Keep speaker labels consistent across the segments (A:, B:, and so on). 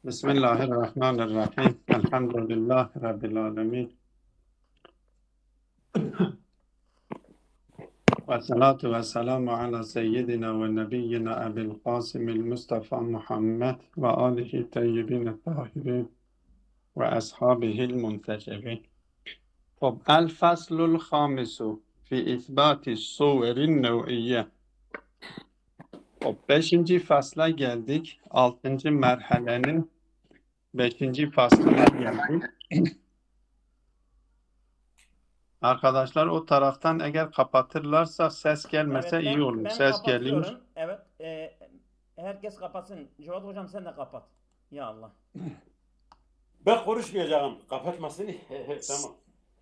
A: Bismillahirrahmanirrahim. Elhamdülillahi Rabbil alemin. Ve salatu ve selamu ala seyyidina ve nebiyyina Ebil Qasimil Mustafa Muhammed ve alihi teyyibin tahirin ve ashabihil muntecebin. El faslul hamisu fi isbati suverin nev'iyye. Beşinci fasla geldik. 6. merhalenin 5. faslına geldik. Arkadaşlar o taraftan eğer kapatırlarsa ses gelmese
B: Evet,
A: iyi olur.
B: ben
A: Ses geliyor.
B: kapatıyorum. Evet, herkes kapatsın. Cevat hocam sen de kapat. Ya Allah.
C: Ben konuşmayacağım. Kapatmasın. Tamam.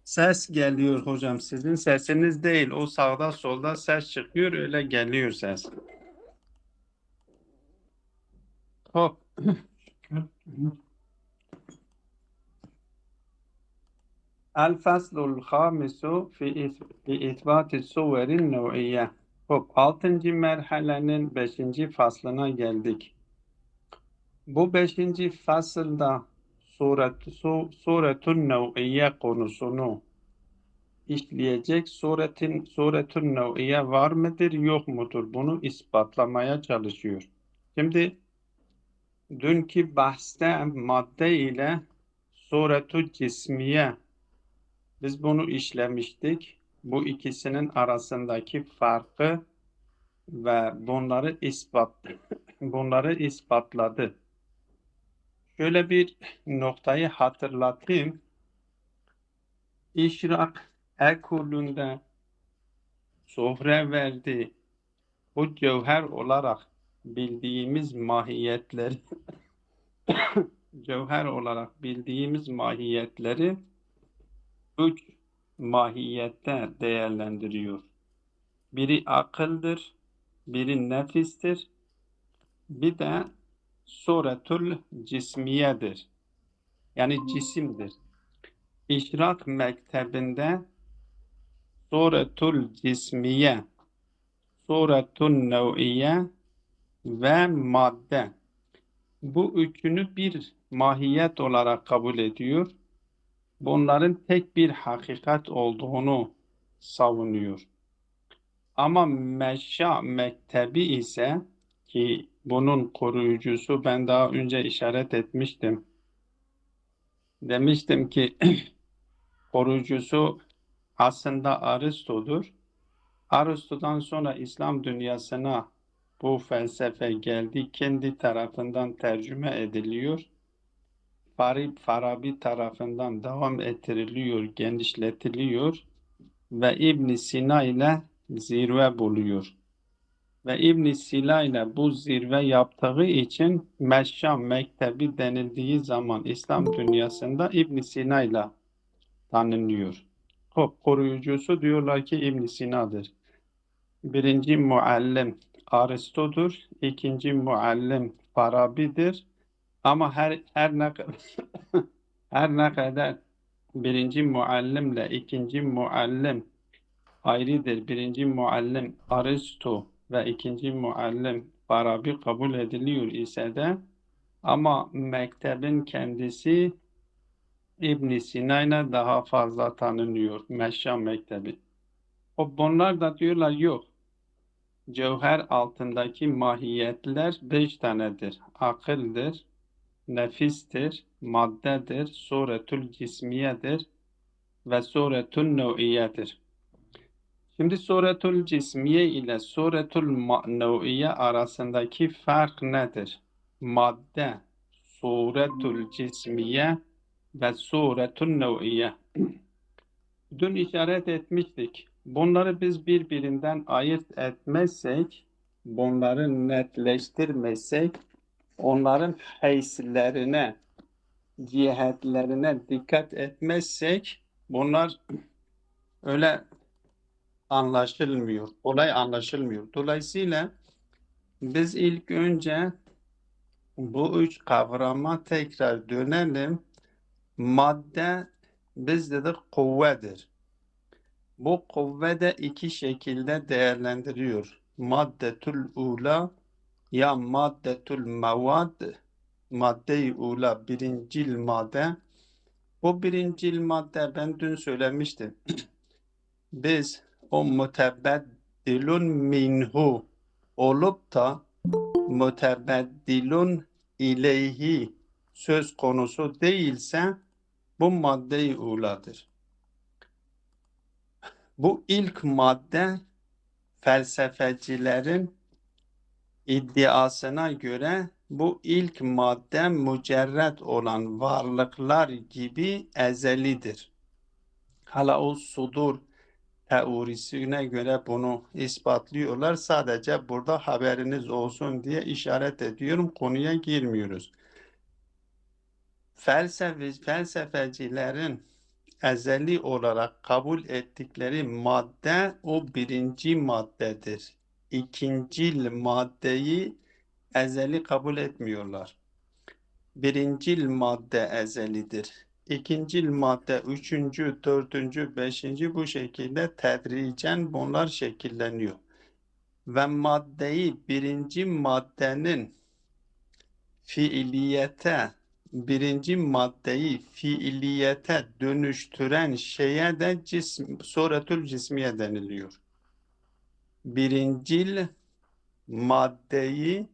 A: Ses geliyor hocam. Sizin sesiniz değil. O sağda solda ses çıkıyor. Öyle geliyor ses. Hop. El faslul hamisu fi isbati suverin nev'iyye. Hop. 6. merhalenin 5. faslına geldik. Bu 5. fasılda suretun nev'iyye konusunu işleyecek suretun nev'iyye var mıdır yok mudur? Bunu ispatlamaya çalışıyor. Şimdi dünkü bahste madde ile suretu cismiye biz bunu işlemiştik. Bu ikisinin arasındaki farkı ve bunları ispatladı. Şöyle bir noktayı hatırlatayım. İşrak ekolünde Zuhre verdi. Bu cevher olarak bildiğimiz mahiyetleri üç mahiyette değerlendiriyor. Biri akıldır, biri nefistir, bir de suretul cismiyedir. Yani cisimdir. İşrak mektebinde suretul cismiye, suretun nev'iye ve madde. Bu üçünü bir mahiyet olarak kabul ediyor. Bunların tek bir hakikat olduğunu savunuyor. Ama meşya mektebi ise ki bunun koruyucusu ben daha önce işaret etmiştim. Demiştim ki koruyucusu aslında Aristo'dur. Aristo'dan sonra İslam dünyasına bu felsefe geldi. Kendi tarafından tercüme ediliyor. Farabi tarafından devam ettiriliyor, genişletiliyor ve İbn Sina ile zirve buluyor. Ve İbn Sina ile bu zirve yaptığı için Meşşam Mektebi denildiği zaman İslam dünyasında İbn Sina ile tanınıyor. Koruyucusu diyorlar ki İbn Sina'dır. Birinci muallim Aristo'dur. İkinci muallim Farabi'dir. Ama her ne kadar birinci muallimle ikinci muallim ayrıdır. Birinci muallim Aristo ve ikinci muallim Farabi kabul ediliyor ise de ama mektebin kendisi İbn Sina'yla daha fazla tanınıyor. Meşşam mektebi. Bunlar da diyorlar yok. Cevher altındaki mahiyetler 5 tanedir. Akıldır, nefistir, maddedir, suretül cismiyedir ve suretül nev'iyedir. Şimdi suretül cismiye ile suretül nev'iye arasındaki fark nedir? Madde, suretül cismiye ve suretül nev'iye. Dün işaret etmiştik. Bunları biz birbirinden ayırt etmezsek, bunları netleştirmezsek, onların heyslerine, cihetlerine dikkat etmezsek, bunlar öyle anlaşılmıyor, olay anlaşılmıyor. Dolayısıyla biz ilk önce bu üç kavrama tekrar dönelim. Madde biz dedik kuvvedir. Bu kuvve de iki şekilde değerlendiriyor. Maddetül ula ya maddetül mevad madde-i ula birincil madde. Bu birincil madde ben dün söylemiştim. Biz o mutebeddilun minhu olup da mutebeddilun ileyhi söz konusu değilse bu madde-i uladır. Bu ilk madde felsefecilerin iddiasına göre bu ilk madde mücerret olan varlıklar gibi ezelidir. Hala o sudur teorisine göre bunu ispatlıyorlar. Sadece burada haberiniz olsun diye işaret ediyorum. Konuya girmiyoruz. Felsefecilerin ezeli olarak kabul ettikleri madde o birinci maddedir. İkincil maddeyi ezeli kabul etmiyorlar. Birincil madde ezelidir. İkincil madde, üçüncü, dördüncü, beşinci bu şekilde tedricen bunlar şekilleniyor. Ve maddeyi birinci maddenin birinci maddeyi fiiliyete dönüştüren şeye de suretül cismiye deniliyor. Birincil maddeyi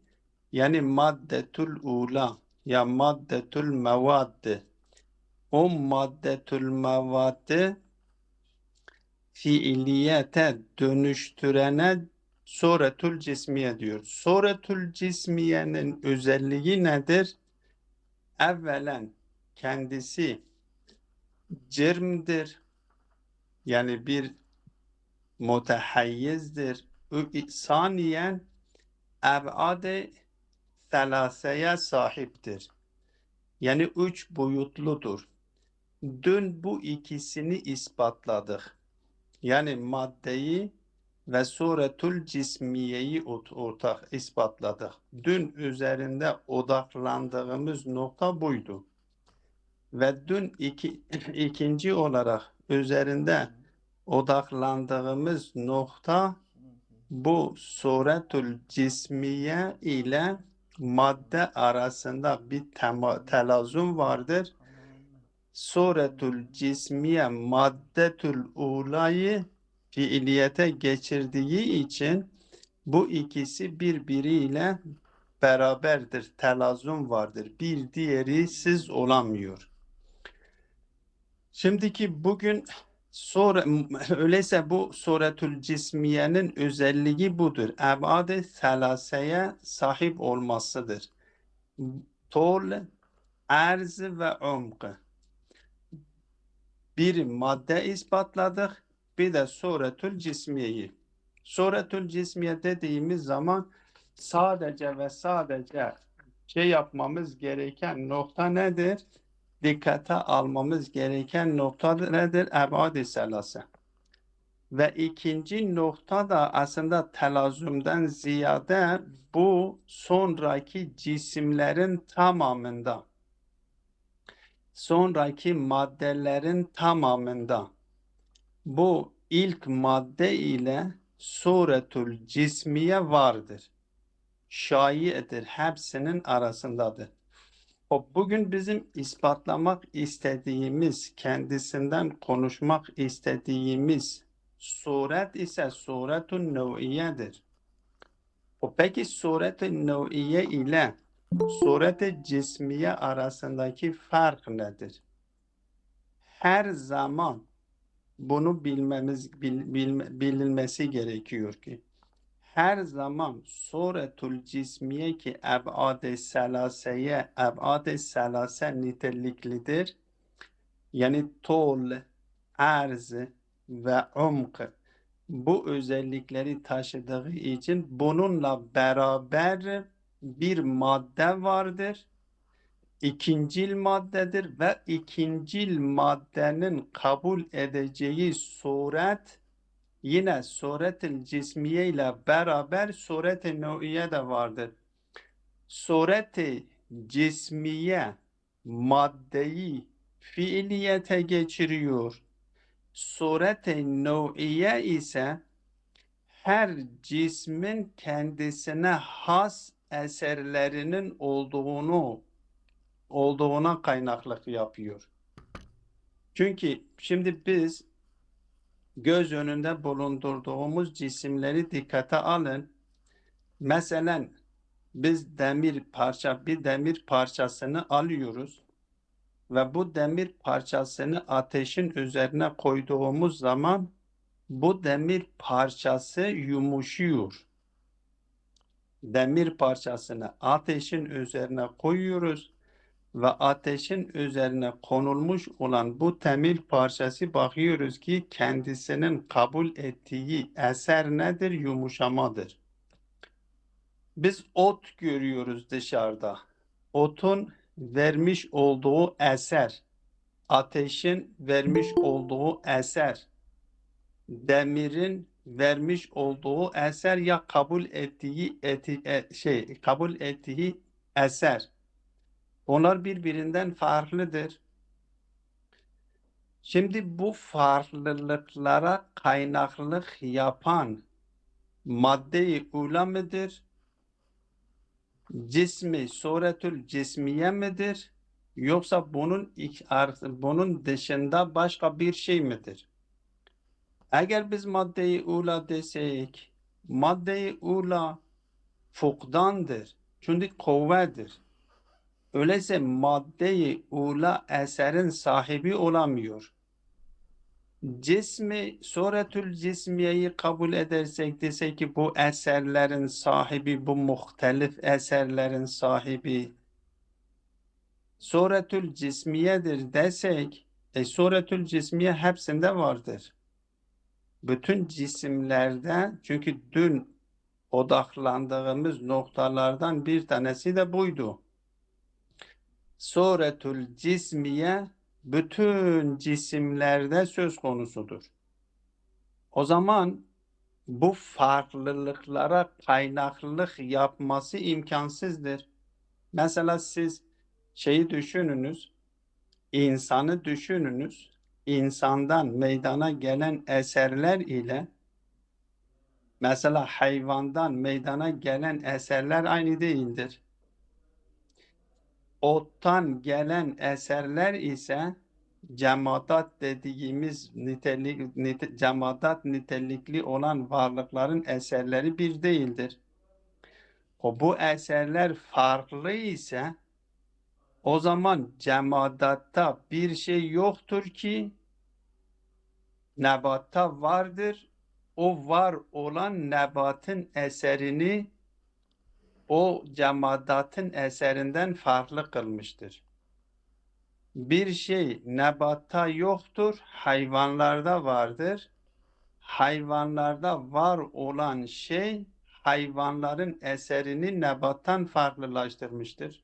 A: yani maddetül ula ya maddetül mevaddi o maddetül mevaddi fiiliyete dönüştürene suretül cismiye diyor. Suretül cismiyenin özelliği nedir? Evvelen kendisi cirmdir. Yani bir mutehayyizdir. Saniyen eb'ad-ı selaseye sahiptir. Yani üç boyutludur. Dün bu ikisini ispatladık. Yani maddeyi ve suretül cismiyeyi ortak ispatladık. Dün üzerinde odaklandığımız nokta buydu. Ve dün ikinci olarak üzerinde odaklandığımız nokta bu suretül cismiye ile madde arasında bir telazum vardır. Suretül cismiye maddetül ulayı fiiliyete geçirdiği için bu ikisi birbiriyle beraberdir, telazum vardır. Bir diğeri siz olamıyor. Şimdiki bugün öyleyse bu suretül cismiyenin özelliği budur. Eb'ad-ı selaseye sahip olmasıdır. Tol, arz ve umk. Bir madde ispatladık, bir de suretül cismiyeyi. Suretül cismiye dediğimiz zaman sadece ve sadece yapmamız gereken nokta nedir? Dikkate almamız gereken nokta nedir? Eb'ad-ı selase. Ve ikinci nokta da aslında telazümden ziyade bu sonraki cisimlerin tamamında, sonraki maddelerin tamamında bu ilk madde ile suretül cismiye vardır. Şaiidir, hepsinin arasındadır. Bugün bizim ispatlamak istediğimiz, kendisinden konuşmak istediğimiz suret ise suretun nev'iyedir. Peki suret-i nev'iye ile suret-i cismiye arasındaki fark nedir? Her zaman bunu bilinmesi gerekiyor ki her zaman suretül cismiye ki eb'ad-ı selase niteliklidir. Yani tol, arz ve umk bu özellikleri taşıdığı için bununla beraber bir madde vardır. İkincil maddedir ve ikincil maddenin kabul edeceği suret yine suret-i cismiye ile beraber suret-i nev'iye de vardır. Suret-i cismiye maddeyi fiiliyete geçiriyor. Suret-i nev'iye ise her cismin kendisine has eserlerinin olduğunu olduğuna kaynaklık yapıyor. Çünkü şimdi biz göz önünde bulundurduğumuz cisimleri dikkate alın. Mesela biz bir demir parçasını alıyoruz ve bu demir parçasını ateşin üzerine koyduğumuz zaman bu demir parçası yumuşuyor. Demir parçasını ateşin üzerine koyuyoruz ve ateşin üzerine konulmuş olan bu demir parçası bakıyoruz ki kendisinin kabul ettiği eser nedir? Yumuşamadır. Biz ot görüyoruz dışarıda. Otun vermiş olduğu eser, ateşin vermiş olduğu eser, demirin vermiş olduğu eser ya kabul ettiği eser. Onlar birbirinden farklıdır. Şimdi bu farklılıklara kaynaklık yapan madde-i ula mıdır? Cismi suretül cismiye midir? Yoksa bunun dışında başka bir şey midir? Eğer biz madde-i ula desek, madde-i ula fukdandır. Çünkü kuvvedir. Öyleyse madde-i ula eserin sahibi olamıyor. Cismi, suretül cismiyeyi kabul edersek desek ki bu eserlerin sahibi, bu muhtelif eserlerin sahibi suretül cismiyedir desek, suretül cismiye hepsinde vardır. Bütün cisimlerde, çünkü dün odaklandığımız noktalardan bir tanesi de buydu. Suretül cismiye bütün cisimlerde söz konusudur. O zaman bu farklılıklara kaynaklılık yapması imkansızdır. Mesela siz şeyi düşününüz, insanı düşününüz, insandan meydana gelen eserler ile mesela hayvandan meydana gelen eserler aynı değildir. Ottan gelen eserler ise cemaat dediğimiz cemaat nitelikli olan varlıkların eserleri bir değildir. Bu eserler farklı ise o zaman cemadatta bir şey yoktur ki nebatta vardır. O var olan nebatın eserini o cemadatın eserinden farklı kılmıştır. Bir şey nebatta yoktur, hayvanlarda vardır. Hayvanlarda var olan şey hayvanların eserini nebattan farklılaştırmıştır.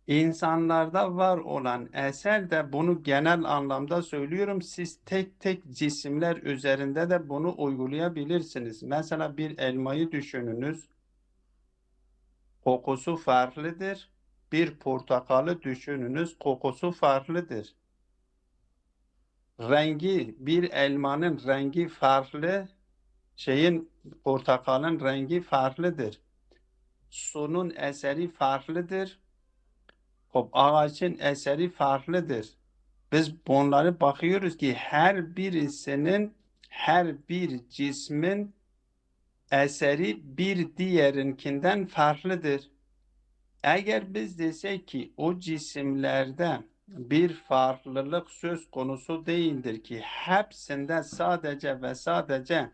A: İnsanlarda var olan eser de bunu genel anlamda söylüyorum. Siz tek tek cisimler üzerinde de bunu uygulayabilirsiniz. Mesela bir elmayı düşününüz. Kokusu farklıdır. Bir portakalı düşününüz. Kokusu farklıdır. Bir elmanın rengi farklı. Portakalın rengi farklıdır. Sunun eseri farklıdır. Ağacın eseri farklıdır. Biz bunları bakıyoruz ki her bir cismin eseri bir diğerinkinden farklıdır. Eğer biz desek ki o cisimlerde bir farklılık söz konusu değildir ki hepsinde sadece ve sadece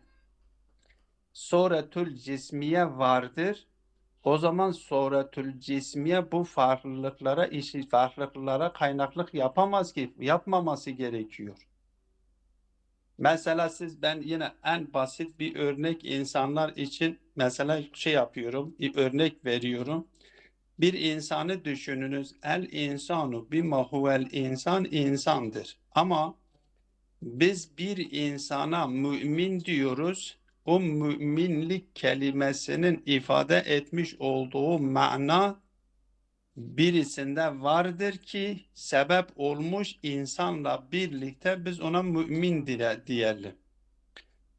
A: suretül cismiye vardır. O zaman suretül cismiye bu farklılıklara kaynaklık yapmaması gerekiyor. Mesela ben yine en basit bir örnek insanlar için mesela örnek veriyorum. Bir insanı düşününüz. El insanu bima huvel insan insandır. Ama biz bir insana mümin diyoruz. O müminlik kelimesinin ifade etmiş olduğu mana birisinde vardır ki sebep olmuş insanla birlikte biz ona mümin diyelim.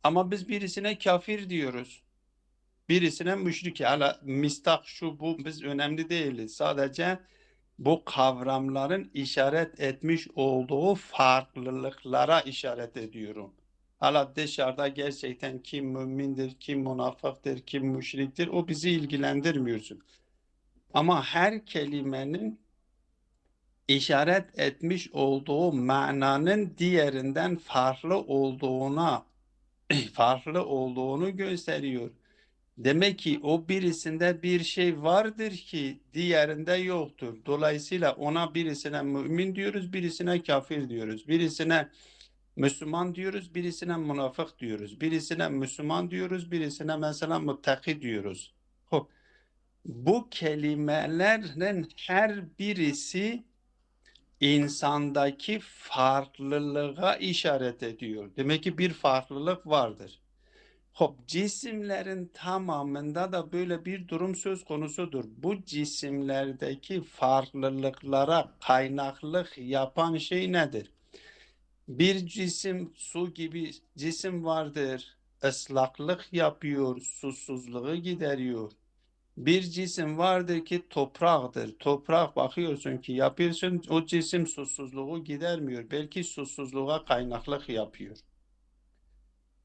A: Ama biz birisine kafir diyoruz. Birisine müşrik. Hala mistak şu bu biz önemli değiliz. Sadece bu kavramların işaret etmiş olduğu farklılıklara işaret ediyorum. Hala dışarıda gerçekten kim mümindir, kim münafıktır, kim müşriktir o bizi ilgilendirmiyorsun. Ama her kelimenin işaret etmiş olduğu mananın diğerinden farklı olduğunu gösteriyor. Demek ki o birisinde bir şey vardır ki diğerinde yoktur. Dolayısıyla ona birisine mümin diyoruz, birisine kafir diyoruz. Birisine Müslüman diyoruz, birisine münafık diyoruz. Birisine Müslüman diyoruz, birisine mesela muttaki diyoruz. Hop. Bu kelimelerin her birisi insandaki farklılığa işaret ediyor. Demek ki bir farklılık vardır. Hop, cisimlerin tamamında da böyle bir durum söz konusudur. Bu cisimlerdeki farklılıklara kaynaklık yapan şey nedir? Bir cisim su gibi cisim vardır. Islaklık yapıyor, susuzluğu gideriyor. Bir cisim vardır ki topraktır. Toprak bakıyorsun ki yapıyorsun o cisim susuzluğu gidermiyor. Belki susuzluğa kaynaklık yapıyor.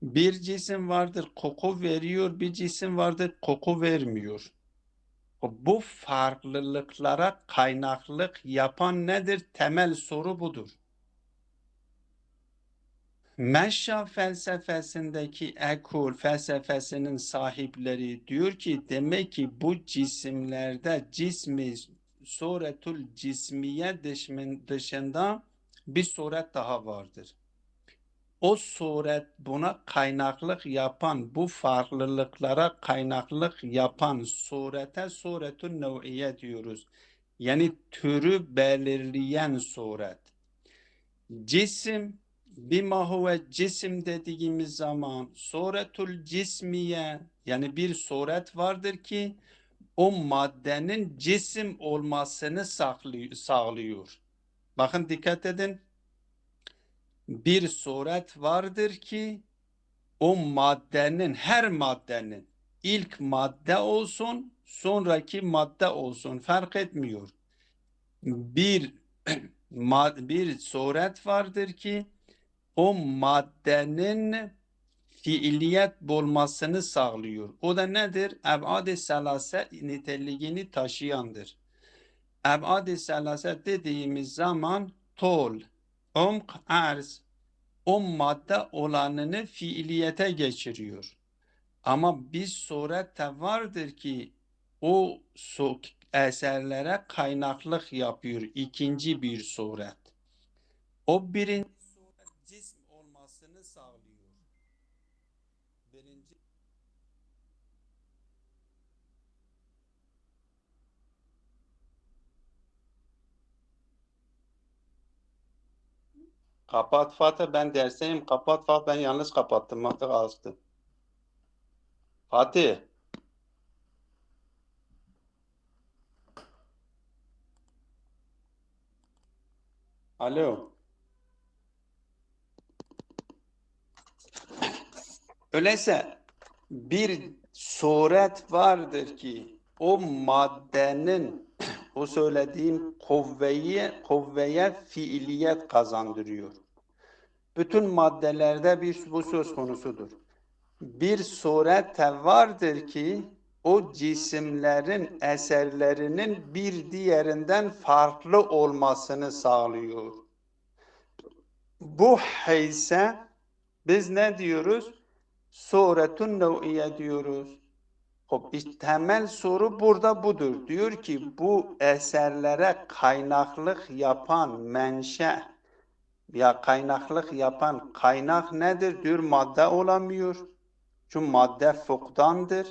A: Bir cisim vardır koku veriyor, bir cisim vardır koku vermiyor. Bu farklılıklara kaynaklık yapan nedir? Temel soru budur. Meşya felsefesindeki ekol felsefesinin sahipleri diyor ki demek ki bu cisimlerde cismi suretul cismiye dışında bir suret daha vardır. O suret buna kaynaklık yapan, bu farklılıklara kaynaklık yapan surete suretun nev'iye diyoruz. Yani türü belirleyen suret. Cisim, bima huve cisim dediğimiz zaman suretul cismiye yani bir suret vardır ki o maddenin cisim olmasını sağlıyor. Bakın dikkat edin. Bir suret vardır ki o maddenin, her maddenin ilk madde olsun, sonraki madde olsun fark etmiyor. Bir bir suret vardır ki o maddenin fiiliyet bulmasını sağlıyor. O da nedir? Eb'ad-ı selase niteliğini taşıyandır. Eb'ad-ı selase dediğimiz zaman tol, umk, arz o madde olanını fiiliyete geçiriyor. Ama bir suret de vardır ki o eserlere kaynaklık yapıyor. İkinci bir suret. O birinci suret cism olmasını sağlıyor. Birinci Kapat Fatih, ben dersteyim. Kapat Fatih, ben yalnız kapattım. Artık astı. Fatih. Alo. Öyleyse bir suret vardır ki o maddenin o söylediğim kuvveye fiiliyet kazandırıyor. Bütün maddelerde bu söz konusudur. Bir suret de vardır ki o cisimlerin eserlerinin bir diğerinden farklı olmasını sağlıyor. Bu heyse biz ne diyoruz? Suretun nev'iye diyoruz. İşte temel soru burada budur. Diyor ki bu eserlere kaynaklık yapan menşe ya kaynaklık yapan kaynak nedir? Diyor madde olamıyor. Çünkü madde fukdandır.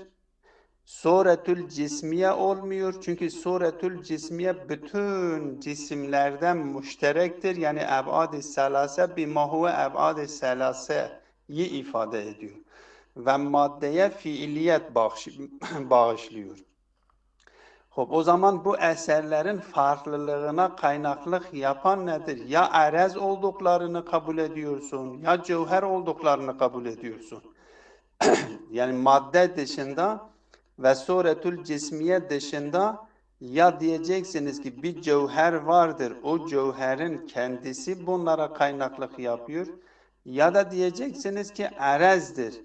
A: Suretül cismiye olmuyor. Çünkü suretül cismiye bütün cisimlerden müşterektir. Yani eb'ad-ı selase bima huve eb'ad-ı selase'yi ifade ediyor. Ve maddeye fiiliyet bağışlıyor. O zaman bu eserlerin farklılığına kaynaklık yapan nedir? Ya erez olduklarını kabul ediyorsun, ya cevher olduklarını kabul ediyorsun. Yani madde dışında ve suretül cismiye dışında Ya diyeceksiniz ki bir cevher vardır, o cevherin kendisi bunlara kaynaklık yapıyor. Ya da diyeceksiniz ki erezdir.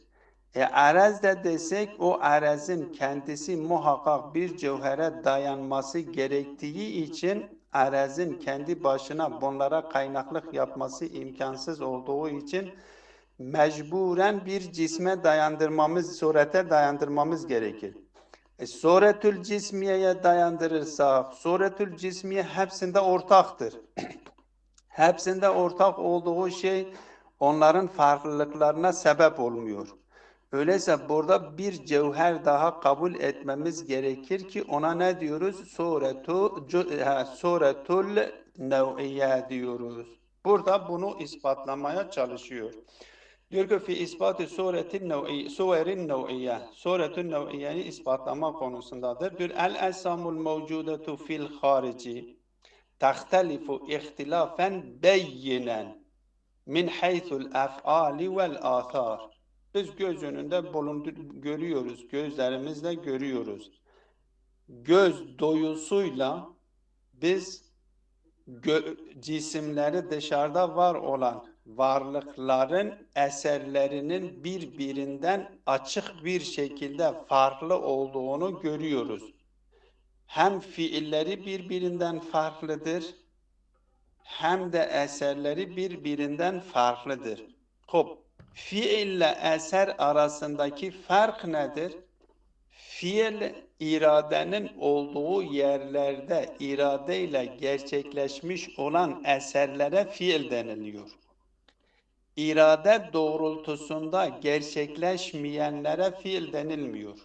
A: Erez de desek o erezin kendisi muhakkak bir cevhere dayanması gerektiği için erezin kendi başına bunlara kaynaklık yapması imkansız olduğu için mecburen bir cisme dayandırmamız, surete dayandırmamız gerekir. Suretül cismiyeye dayandırırsak, suretül cismiye hepsinde ortaktır. Hepsinde ortak olduğu şey onların farklılıklarına sebep olmuyor. Öyleyse burada bir cevher daha kabul etmemiz gerekir ki ona ne diyoruz? Suretül nev'iye diyoruz. Burada bunu ispatlamaya çalışıyor. Diyor ki fi ispatı suverin nev'iyye. Suretün nev'iyeyi ispatlama konusundadır. Diyor el esamul mevcudetu fil harici tehtelifu ihtilafen beyinen min haythul ef'ali vel athar. Biz göz önünde görüyoruz, gözlerimizle görüyoruz. Göz doyusuyla biz cisimleri dışarıda var olan varlıkların eserlerinin birbirinden açık bir şekilde farklı olduğunu görüyoruz. Hem fiilleri birbirinden farklıdır, hem de eserleri birbirinden farklıdır. Hop, fiille eser arasındaki fark nedir? Fiil, iradenin olduğu yerlerde iradeyle gerçekleşmiş olan eserlere fiil deniliyor. İrade doğrultusunda gerçekleşmeyenlere fiil denilmiyor.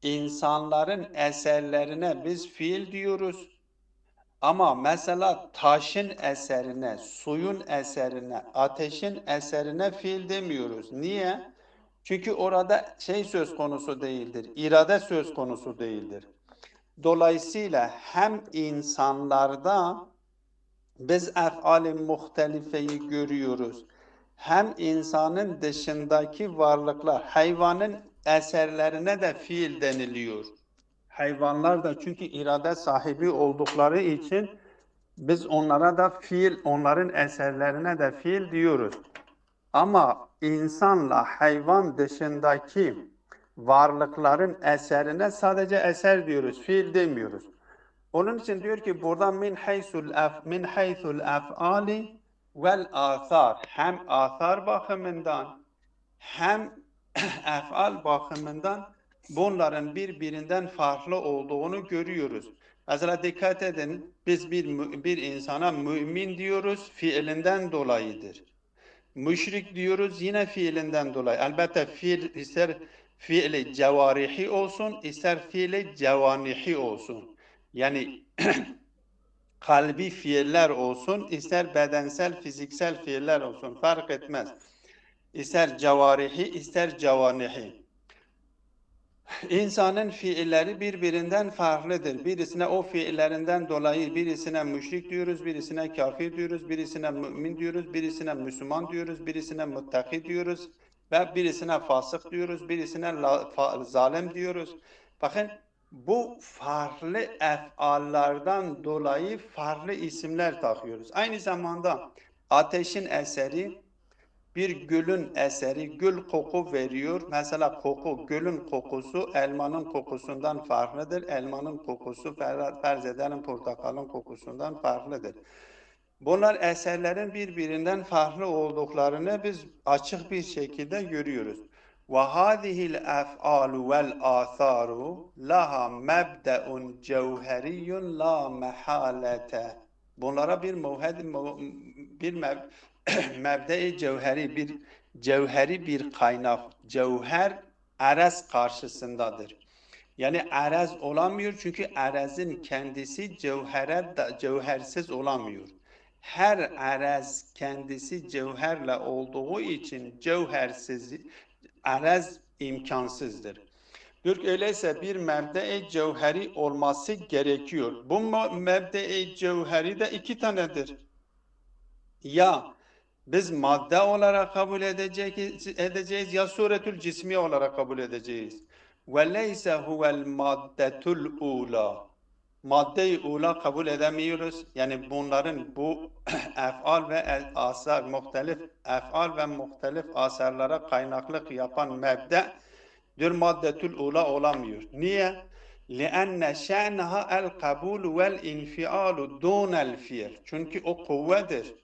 A: İnsanların eserlerine biz fiil diyoruz. Ama mesela taşın eserine, suyun eserine, ateşin eserine fiil demiyoruz. Niye? Çünkü orada şey söz konusu değildir, irade söz konusu değildir. Dolayısıyla hem insanlarda biz ef'al-i muhtelifeyi görüyoruz, hem insanın dışındaki varlıklar, hayvanın eserlerine de fiil deniliyor. Hayvanlar da çünkü irade sahibi oldukları için biz onlara da fiil, onların eserlerine de fiil diyoruz. Ama insanla hayvan dışındaki varlıkların eserine sadece eser diyoruz, fiil demiyoruz. Onun için diyor ki burada min haythul ef'ali vel athar, hem athar bakımından hem ef'al bakımından bunların birbirinden farklı olduğunu görüyoruz. Mesela dikkat edin, biz bir insana mümin diyoruz, fiilinden dolayıdır. Müşrik diyoruz yine fiilinden dolayı. Elbette fiil ister fiili cevarihi olsun, ister fiili cevanihi olsun. Yani kalbi fiiller olsun, ister bedensel, fiziksel fiiller olsun, fark etmez. İster cevarihi, ister cevanihi. İnsanın fiilleri birbirinden farklıdır. Birisine o fiillerinden dolayı birisine müşrik diyoruz, birisine kafir diyoruz, birisine mümin diyoruz, birisine Müslüman diyoruz, birisine muttaki diyoruz ve birisine fasık diyoruz, birisine zalim diyoruz. Bakın bu farklı ef'allardan dolayı farklı isimler takıyoruz. Aynı zamanda ateşin eseri, bir gülün eseri, gül koku veriyor. Mesela koku, gülün kokusu elmanın kokusundan farklıdır. Elmanın kokusu farz edelim portakalın kokusundan farklıdır. Bunlar eserlerin birbirinden farklı olduklarını biz açık bir şekilde görüyoruz. وَهَذِهِ الْاَفْعَالُ وَالْآثَارُ لَهَا مَبْدَأٌ جَوْهَرِيٌّ لَا مَحَالَةَ. Bunlara bir mebde-i cevheri bir kaynak. Cevher erez karşısındadır. Yani erez olamıyor çünkü erezin kendisi cevhersiz olamıyor. Her erez kendisi cevherle olduğu için cevhersiz erez imkansızdır. Diyor ki öyleyse bir mebde-i cevheri olması gerekiyor. Bu mebde-i cevheri de iki tanedir. Ya biz madde olarak kabul edeceğiz ya suretül cismi olarak kabul edeceğiz. Ve leyse huvel maddetul ula. madde-i ula kabul edemiyoruz. Yani bunların bu ef'al ve asar, muhtelif ef'al ve muhtelif asarlara kaynaklık yapan mebde diyor maddetül ula olamıyor. Niye? لِأَنَّ شَأْنَهَا الْقَبُولُ وَالْاِنْفِعَالُ دُونَ الْفِيلِ Çünkü o kuvvedir.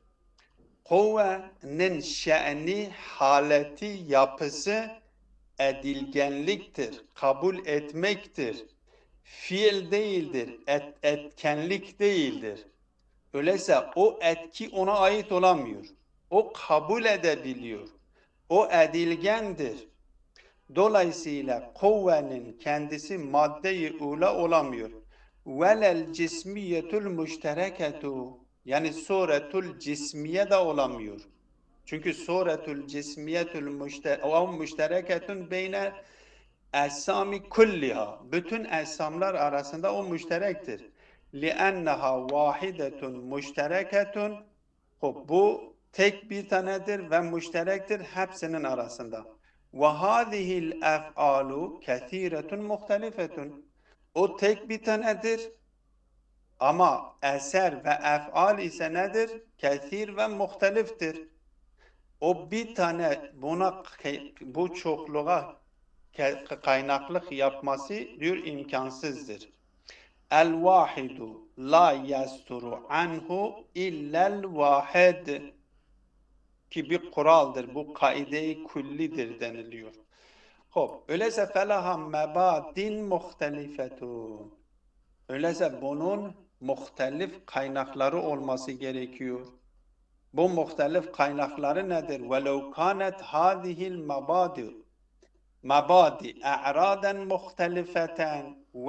A: Kuvvenin şe'ni, haleti, yapısı edilgenliktir, kabul etmektir. Fiil değildir, etkenlik değildir. Öyleyse o etki ona ait olamıyor. O kabul edebiliyor. O edilgendir. Dolayısıyla kuvvenin kendisi madde-i ula olamıyor. Velel cismiyetul müştereketu yani suretul cismiye de olamıyor. Çünkü suretul cismiyetul müştereketun beyne esami kulliha. Bütün esamlar arasında o müşterektir. Li'enneha vahidetun müştereketun. Bu tek bir tanedir ve müşterektir hepsinin arasında. Ve hâzihil ef'alu kethiretun muhtelifetun. O tek bir tanedir ama eser ve ef'al ise nedir? Kethir ve muhteliftir. O bir tane bu çokluğa kaynaklık yapması diyor imkansızdır. El vahidu la yasturu anhu illel vahid ki bir kuraldır. Bu kaide-i küllidir deniliyor. Hop, öyleyse felaha mebadin muhtelifetun. Öyleyse bunun muhtelif kaynakları olması gerekiyor. Bu muhtelif kaynakları nedir? وَلَوْ كَانَتْ هَذِهِ الْمَبَادِ اَعْرَادًا مُخْتَلِفَةً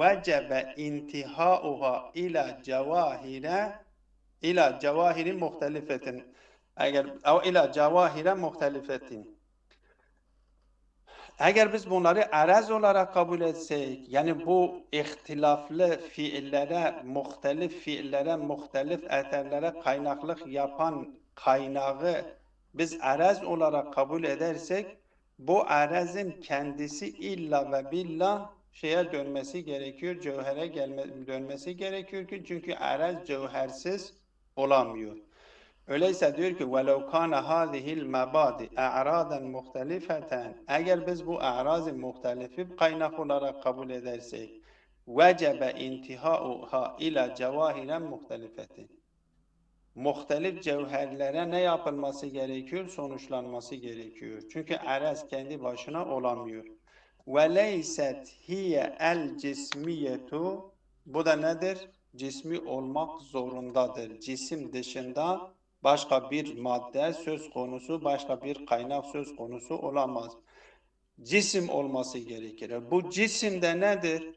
A: وَجَبَ اِنْتِهَاؤُهَا اِلَى جَوَاهِرٍ مُخْتَلِفَةٍ اِلَى جَوَاهِرَ مُخْتَلِفَةٍ Eğer biz bunları araz olarak kabul etsek, yani bu ihtilaflı fiillere, muhtelif eserlere kaynaklık yapan kaynağı biz araz olarak kabul edersek, bu arazın kendisi illa ve billah şeye dönmesi gerekiyor, cevhere dönmesi gerekiyor ki çünkü araz cevhersiz olamıyor. Öyleyse diyor ki وَلَوْ كَانَ هَذِهِ الْمَبَادِ اَعْرَادًا مُخْتَلِفَةً Eğer biz bu a'raz-ı muhtelifi kaynak olarak kabul edersek وَجَبَ اِنْتِهَاؤُهَا اِلَى جَوَاهِرًا مُخْتَلِفَةٍ Muhtelif cevherlere ne yapılması gerekiyor? Sonuçlanması gerekiyor. Çünkü araz kendi başına olamıyor. وَلَيْسَتْ هِيَ الْجِسْمِيَةُ Bu da nedir? Cismi olmak zorundadır. Cisim dışında başka bir madde söz konusu, başka bir kaynak söz konusu olamaz. Cisim olması gerekir. Bu cisim de nedir?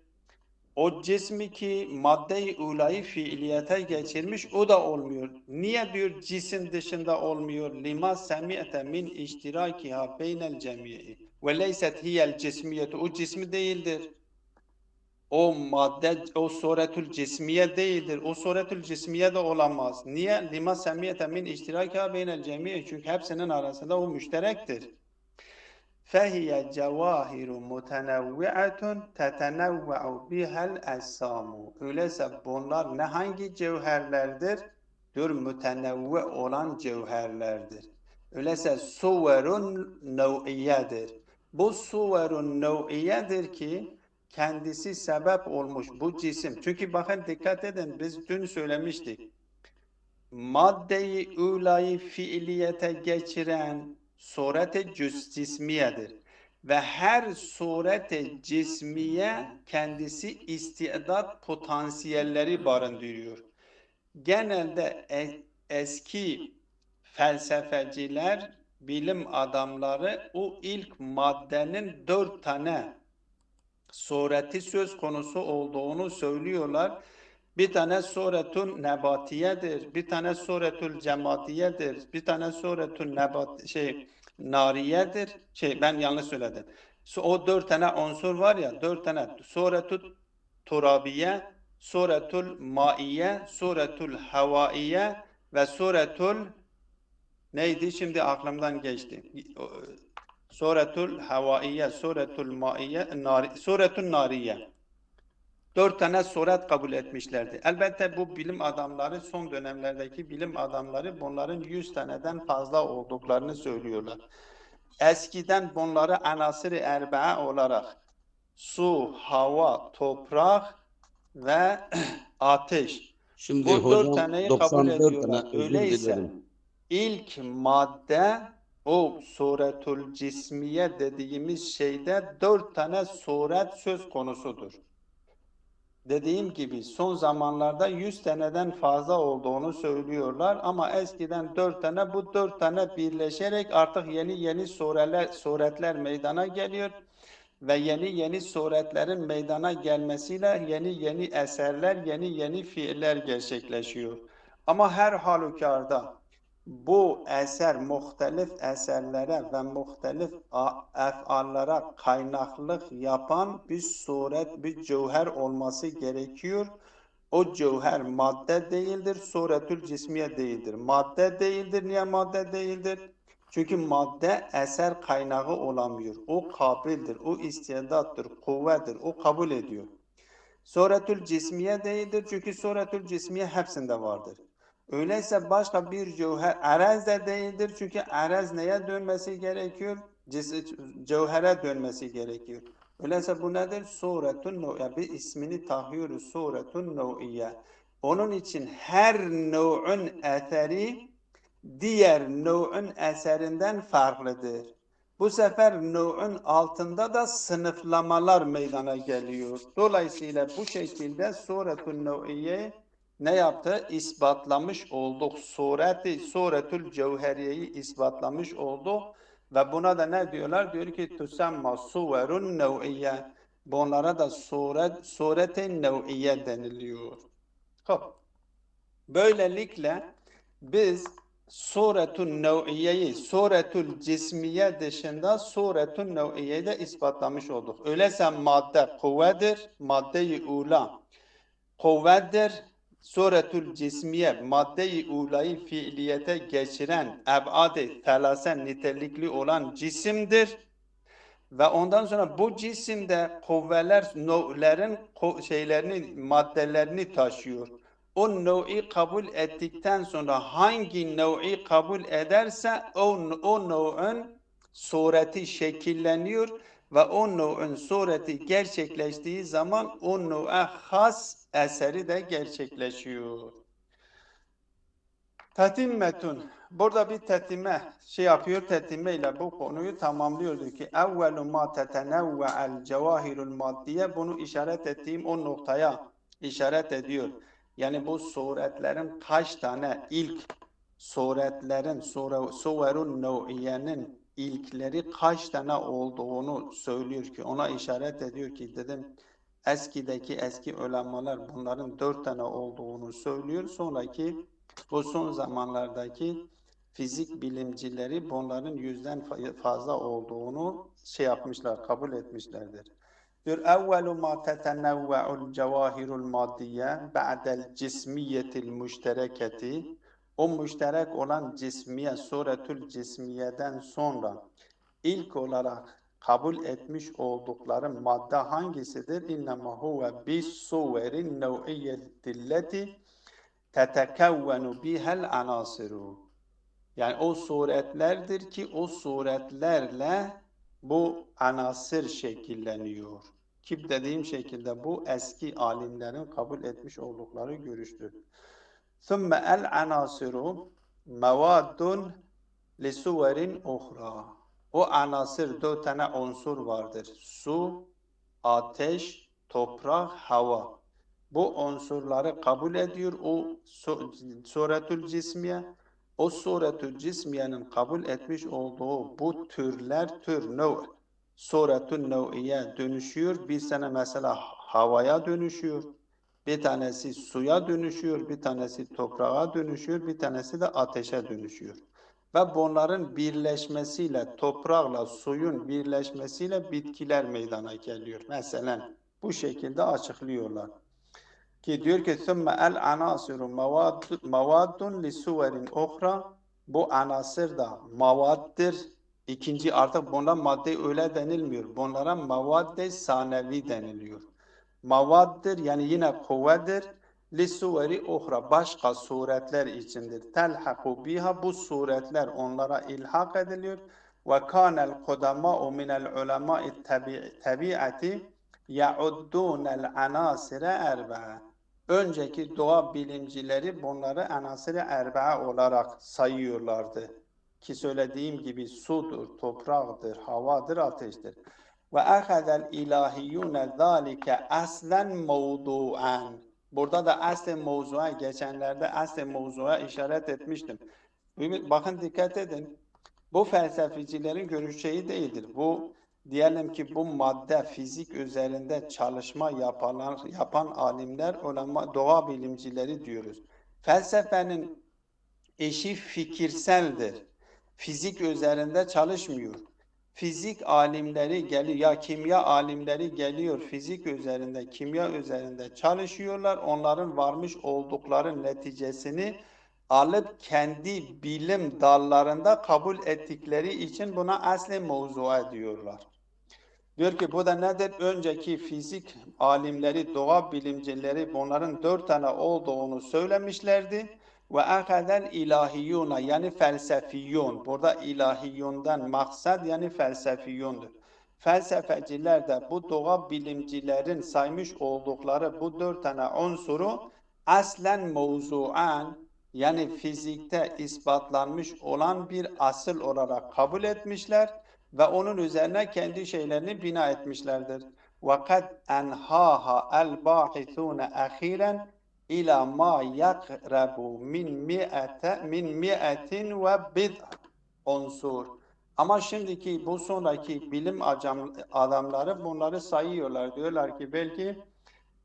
A: O cismi ki madde-i ulayı fiiliyete geçirmiş, o da olmuyor. Niye diyor cisim dışında olmuyor? Lima semi'te min iştirakiha beynel cemii ve leyset hiyel cismiyetu. O cismi değildir. O madde, o suretül cismiye değildir. O suretül cismiye de olamaz. Niye? Lima semiyete min iştirakiha beynel cemii. Çünkü hepsinin arasında o müşterektir. Fehiye cevahiru mutenevvi'atun tetenevve'u bihel essamu. Öyleyse bunlar ne hangi cevherlerdir? Diyor mütenevvi olan cevherlerdir. Öyleyse suverun nev'iyedir. Bu suverun nev'iyedir ki kendisi sebep olmuş bu cisim. Çünkü bakın dikkat edin biz dün söylemiştik. Madde-i ulayı fiiliyete geçiren suret-i cismiyedir. Ve her suret-i cismiye kendisi istidat potansiyelleri barındırıyor. Genelde eski felsefeciler, bilim adamları o ilk maddenin 4 tane sureti söz konusu olduğunu söylüyorlar. Bir tane suretun nebatiyedir, bir tane suretül cematiyedir, bir tane suretun nariyedir. Ben yanlış söyledim. O 4 tane unsur var ya, 4 tane suretül turabiye, suretül maiye, suretül havaiye ve suretül neydi şimdi aklımdan geçti. Suretül havaiye, suretül maiye, suretül nariye. 4 tane suret kabul etmişlerdi. Elbette bu bilim adamları, son dönemlerdeki bilim adamları bunların 100 taneden fazla olduklarını söylüyorlar. Eskiden bunları anasır-ı erba'a olarak su, hava, toprak ve ateş.
D: Şimdi
A: Bu 4
D: hocam
A: taneyi kabul
D: 94
A: ediyorlar.
D: tane özür
A: Öyleyse
D: dilerim.
A: ilk madde o suretül cismiye dediğimiz şeyde 4 tane suret söz konusudur. Dediğim gibi son zamanlarda 100 taneden fazla olduğunu söylüyorlar ama eskiden 4 tane, bu 4 tane birleşerek artık yeni suretler meydana geliyor ve yeni suretlerin meydana gelmesiyle yeni eserler, yeni fiiller gerçekleşiyor. Ama her halükarda bu eser muhtelif eserlere ve muhtelif ef'allere kaynaklık yapan bir suret, bir cevher olması gerekiyor. O cevher madde değildir, suretül cismiye değildir. Madde değildir. Niye madde değildir? Çünkü madde eser kaynağı olamıyor. O kabildir, o istidattır, kuvvedir, o kabul ediyor. Suretül cismiye değildir çünkü suretül cismiye hepsinde vardır. Öyleyse başka bir cevher erez de değildir çünkü erez neye dönmesi gerekiyor? Cevhere dönmesi gerekiyor. Öyleyse bu nedir? Suretun nev'iyye. Bir ismini takıyoruz. Suretun nev'iyye. Onun için her nev'ün eseri diğer nev'ün eserinden farklıdır. Bu sefer nev'ün altında da sınıflamalar meydana geliyor. Dolayısıyla bu şekilde suretun nev'iyye ne yaptı? İspatlamış olduk. Suretül cevheriyeyi ispatlamış olduk. Ve buna da ne diyorlar? Diyor ki tusamma suverun nev'iyye. Bunlara da surete nev'iyye deniliyor. Hop. Böylelikle biz suretun nev'iyeyi, suretül cismiye dışında suretun nev'iyeyi de ispatlamış olduk. Öyleyse madde kuvvedir, madde-i ula kuvvettir. Suretül cismiye, madde-i ulayı fiiliyete geçiren eb'ad-ı telase nitelikli olan cisimdir. Ve ondan sonra bu cisimde kuvveler, nö'lerin maddelerini taşıyor. O nö'i kabul ettikten sonra hangi nö'i kabul ederse o nö'ün sureti şekilleniyor ve o nö'ün sureti gerçekleştiği zaman o nö'e has eseri de gerçekleşiyor. Tetimmetun. Burada bir tetime yapıyor. Tetime ile bu konuyu tamamlıyor. Diyor ki evvelu ma tetenevve'el cevahirul maddiye, bunu işaret ettiğim o noktaya işaret ediyor. Yani bu suretlerin kaç tane ilk suretlerin suverun nev'iyenin ilkleri kaç tane olduğunu söylüyor ki ona işaret ediyor ki dedim eski ulemalar bunların 4 tane olduğunu söylüyor. Sonraki bu son zamanlardaki fizik bilimcileri bunların 100'den fazla olduğunu yapmışlar, kabul etmişlerdir. Diyor evvelu ma tetenevve'ul cevahirul maddiye ba'del cismiyetil müştereketi, o müşterek olan cismiye, suretül cismiyeden sonra ilk olarak kabul etmiş oldukları madde hangisidir? İnnemâ huve bis suverin nev'iyyetilleti tetekevvenu bihel anasiru. Yani o suretlerdir ki o suretlerle bu anasır şekilleniyor. Ki dediğim şekilde bu eski alimlerin kabul etmiş oldukları görüştür. ثُمَّ الْعَنَاصِرُ مَوَادٌ لِسُوَرٍ اُخْرَى. O anasır 4 tane unsur vardır. Su, ateş, toprak, hava. Bu unsurları kabul ediyor o suretül cismiye. O suretül cismiyenin kabul etmiş olduğu bu türler, suretül nev'iye dönüşüyor. Bir tane mesela havaya dönüşüyor. Bir tanesi suya dönüşüyor, bir tanesi toprağa dönüşüyor, bir tanesi de ateşe dönüşüyor. Ve bunların birleşmesiyle, toprakla suyun birleşmesiyle bitkiler meydana geliyor. Mesela bu şekilde açıklıyorlar. Ki diyor ki ثُمَّ الْعَنَاصِرُ مَوَادٌ لِسُوَرٍ اُخْرَى. Bu anasır da mavaddır. İkinci artık buna madde öyle denilmiyor. Bunlara mavadde sanevi deniliyor. mavaddır yani yine kuvvedir. Lisuveri uhra başka suretler içindir. Telhaku biha bu suretler onlara ilhak ediliyor. Ve kânel kudemâ'u minel ulemâ'i tabi'ati ya'uddûnel anâsire erbe'e. Önceki doğa bilimcileri bunları anasır-ı erbe'e olarak sayıyorlardı. Ki söylediğim gibi sudur, topraktır, havadır, ateştir. Ve ehedel ilahiyyûne zâlike aslen mevdu'an. Burada da aslen mevzu'a, geçenlerde aslen mevzu'a işaret etmiştim. Bakın dikkat edin. Bu felsefecilerin görüşeceği değildir. Bu diyelim ki bu madde fizik üzerinde çalışma yapan alimler, doğa bilimcileri diyoruz. Felsefenin eşi fikirseldir. Fizik üzerinde çalışmıyor. Fizik alimleri geliyor ya kimya alimleri geliyor fizik üzerinde, kimya üzerinde çalışıyorlar. Onların varmış oldukları neticesini alıp kendi bilim dallarında kabul ettikleri için buna aslen mevzua diyorlar. Diyor ki bu da nedir? Önceki fizik alimleri, doğa bilimcileri bunların 4 tane olduğunu söylemişlerdi. Ve ehedel ilahiyyuna yani felsefiyyun. Burada ilahiyyundan maksat yani felsefiyyundur. Felsefeciler de bu doğa bilimcilerin saymış oldukları bu 4 tane unsuru aslen mevzuan yani fizikte ispatlanmış olan bir asıl olarak kabul etmişler ve onun üzerine kendi şeylerini bina etmişlerdir. وَقَدْ اَنْهَاهَا الْبَاحِثُونَ اَخِيرًا اِلَى مَا يَقْرَبُ مِنْ مِئَةٍ وَبِضْعٍ unsur. Ama şimdiki bu sonraki bilim adamları bunları sayıyorlar. Diyorlar ki belki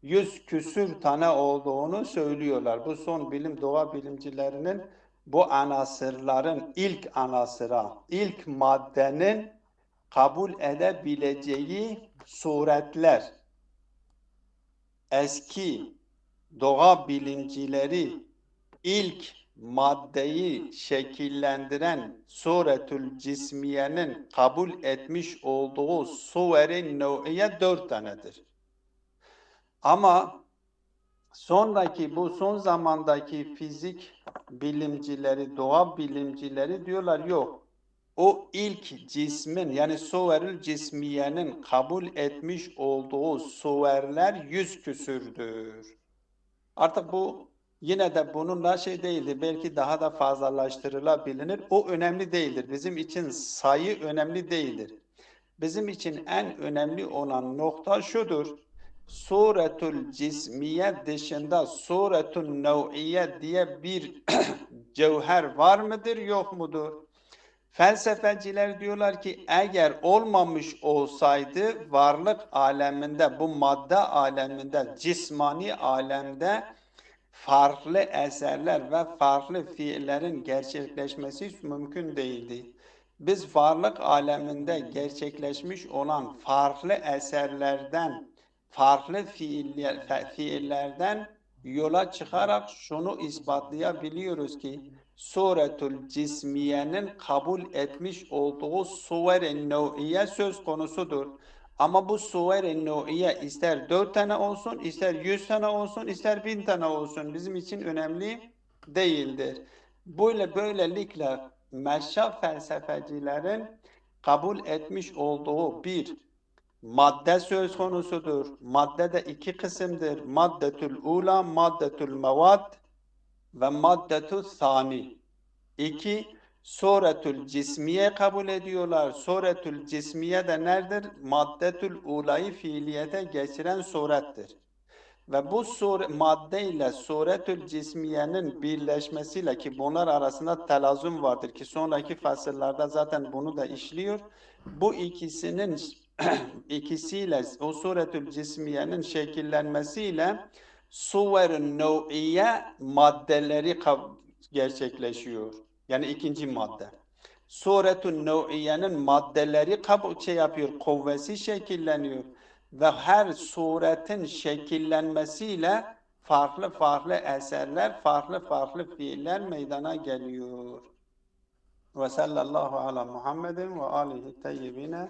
A: 100 küsür tane olduğunu söylüyorlar. Bu son doğa bilimcilerinin bu anasırların ilk anasıra, ilk maddenin kabul edebileceği suretler. Eski doğa bilimcileri ilk maddeyi şekillendiren suretül cismiyenin kabul etmiş olduğu suveri nev'iye 4 tanedir. Ama sonraki bu son zamandaki fizik bilimcileri, doğa bilimcileri diyorlar yok. O ilk cismin yani suverül cismiyenin kabul etmiş olduğu suverler 100 küsürdür. Artık bu yine de bununla değildir. Belki daha da fazlalaştırılabilir. O önemli değildir. Bizim için sayı önemli değildir. Bizim için en önemli olan nokta şudur. Suretül cismiye dışında suretül nev'iye diye bir cevher var mıdır yok mudur? Felsefeciler diyorlar ki eğer olmamış olsaydı varlık aleminde, bu madde aleminde, cismani alemde farklı eserler ve farklı fiillerin gerçekleşmesi mümkün değildi. Biz varlık aleminde gerçekleşmiş olan farklı eserlerden, farklı fiillerden yola çıkarak şunu ispatlayabiliyoruz ki suretül cismiyenin kabul etmiş olduğu suver-i nev'iye söz konusudur. Ama bu suver-i nev'iye ister 4 tane olsun, ister 100 tane olsun, ister 1000 tane olsun bizim için önemli değildir. Böylelikle meşrep felsefecilerin kabul etmiş olduğu bir madde söz konusudur. Madde de 2 kısımdır. Maddetül ula, maddetül mevad ve maddetül thani. 2. Suretül cismiye kabul ediyorlar. Suretül cismiye de neredir? Maddetül ulayı fiiliyete geçiren surettir. Ve bu madde ile suretül cismiyenin birleşmesiyle ki bunlar arasında telazum vardır ki sonraki fasıllarda zaten bunu da işliyor. Bu ikisiyle o suretül cismiyenin şekillenmesiyle suver-i nev'iye maddeleri gerçekleşiyor. Yani ikinci madde. Suretün nev'iyenin maddeleri yapıyor, kuvvesi şekilleniyor. Ve her suretin şekillenmesiyle farklı eserler, farklı fiiller meydana geliyor. Ve sallallahu ala Muhammedin ve alihi teyyibine